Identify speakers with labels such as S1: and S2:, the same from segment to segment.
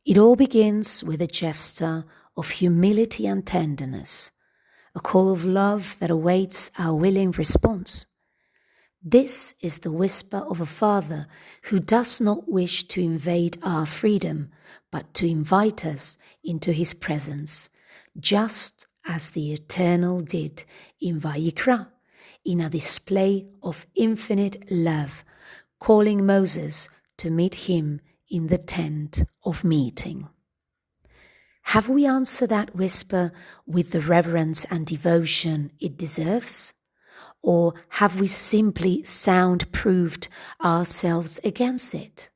S1: It all begins with a gesture of humility and tenderness, a call of love that awaits our willing response. This is the whisper of a father who does not wish to invade our freedom, but to invite us into his presence, just as the Eternal did in Vayikra, in a display of infinite love, calling Moses to meet him in the tent of meeting. Have we answered that whisper with the reverence and devotion it deserves? Or have we simply soundproofed ourselves against it?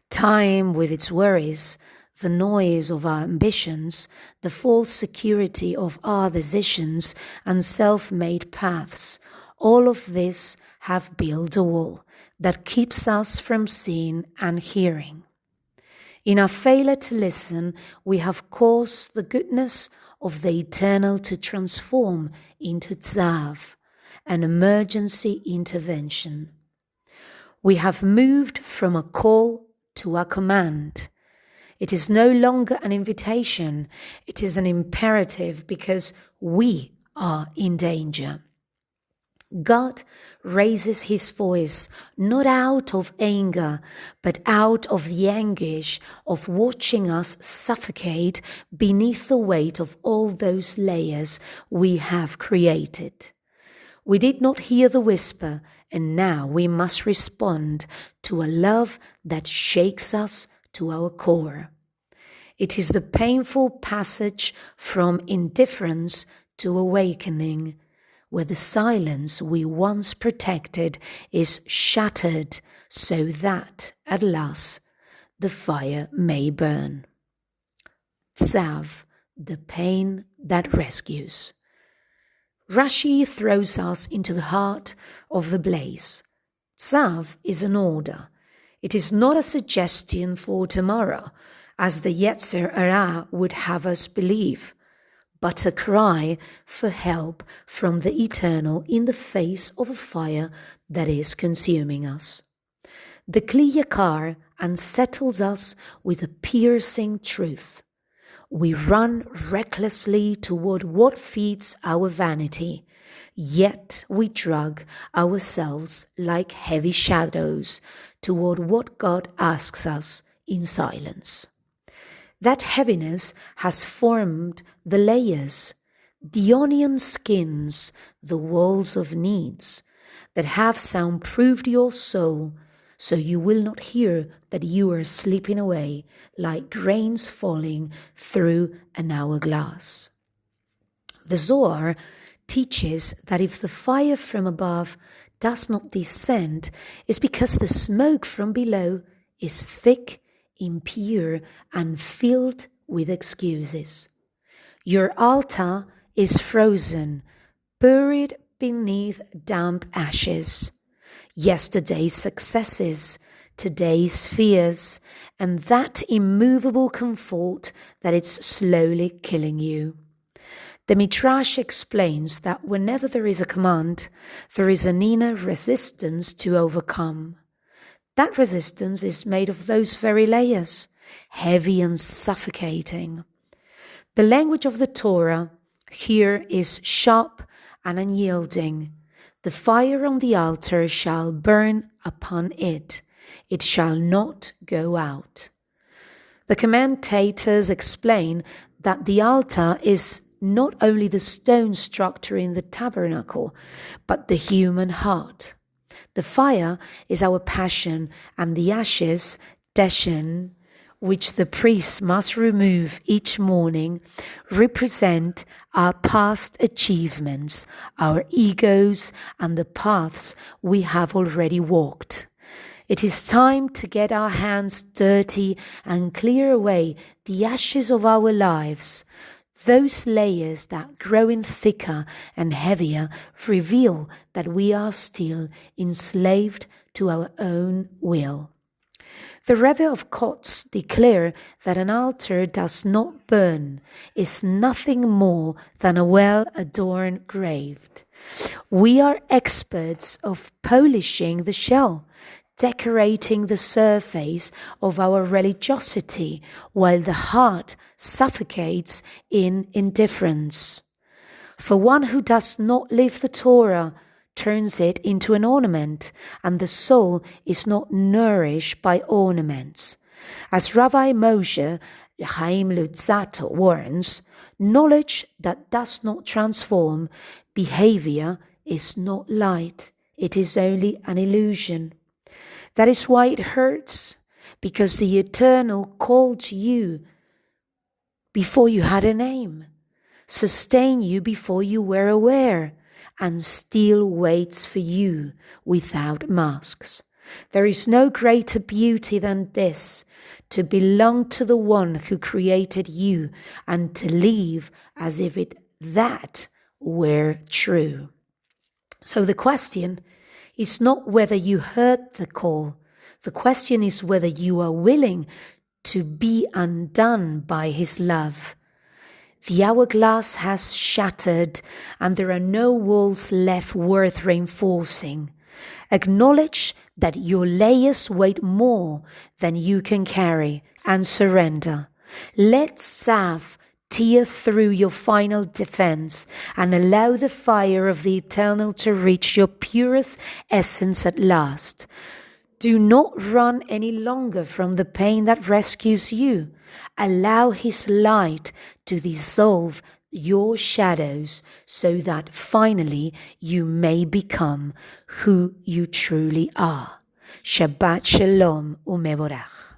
S1: Time with its worries, the noise of our ambitions, the false security of our decisions and self-made paths, all of this have built a wall that keeps us from seeing and hearing. In our failure to listen, we have caused the goodness of the Eternal to transform into Tzav, an emergency intervention. We have moved from a call to a command. It is no longer an invitation, it is an imperative because we are in danger. God raises his voice not out of anger, but out of the anguish of watching us suffocate beneath the weight of all those layers we have created. We did not hear the whisper, and now we must respond to a love that shakes us to our core. It is the painful passage from indifference to awakening, where the silence we once protected is shattered so that, at last, the fire may burn. Tzav, the pain that rescues. Rashi throws us into the heart of the blaze. Tzav is an order. It is not a suggestion for tomorrow, as the Yetzer Hara would have us believe, but a cry for help from the Eternal in the face of a fire that is consuming us. The Kli Yakar unsettles us with a piercing truth. We run recklessly toward what feeds our vanity, yet we drag ourselves like heavy shadows toward what God asks us in silence. That heaviness has formed the layers, the onion skins, the walls of needs that have soundproofed your soul, so you will not hear that you are slipping away like grains falling through an hourglass. The Zohar teaches that if the fire from above does not descend, it's because the smoke from below is thick, impure, and filled with excuses. Your altar is frozen, buried beneath damp ashes. Yesterday's successes, today's fears, and that immovable comfort that it's slowly killing you. The Midrash explains that whenever there is a command, there is an inner resistance to overcome. That resistance is made of those very layers, heavy and suffocating. The language of the Torah here is sharp and unyielding. The fire on the altar shall burn upon it. It shall not go out. The commentators explain that the altar is not only the stone structure in the tabernacle, but the human heart. The fire is our passion, and the ashes, deshen, which the priest must remove each morning, represent our past achievements, our egos, and the paths we have already walked. It is time to get our hands dirty and clear away the ashes of our lives. Those layers that growing thicker and heavier reveal that we are still enslaved to our own will. The Rebbe of Kotz declare that an altar does not burn, is nothing more than a well-adorned grave. We are experts of polishing the shell, decorating the surface of our religiosity while the heart suffocates in indifference. For one who does not live the Torah turns it into an ornament, and the soul is not nourished by ornaments. As Rabbi Moshe Chaim Luzzatto warns, knowledge that does not transform behavior is not light. It is only an illusion. That is why it hurts, because the Eternal called you before you had a name, sustained you before you were aware, and still waits for you without masks. There is no greater beauty than this, to belong to the one who created you and to live as if that were true. So the question is not whether you heard the call. The question is whether you are willing to be undone by his love. The hourglass has shattered and there are no walls left worth reinforcing. Acknowledge that your layers weigh more than you can carry and surrender. Let Tzav tear through your final defense and allow the fire of the Eternal to reach your purest essence at last. Do not run any longer from the pain that rescues you. Allow his light to dissolve your shadows so that finally you may become who you truly are. Shabbat Shalom u'mevorach.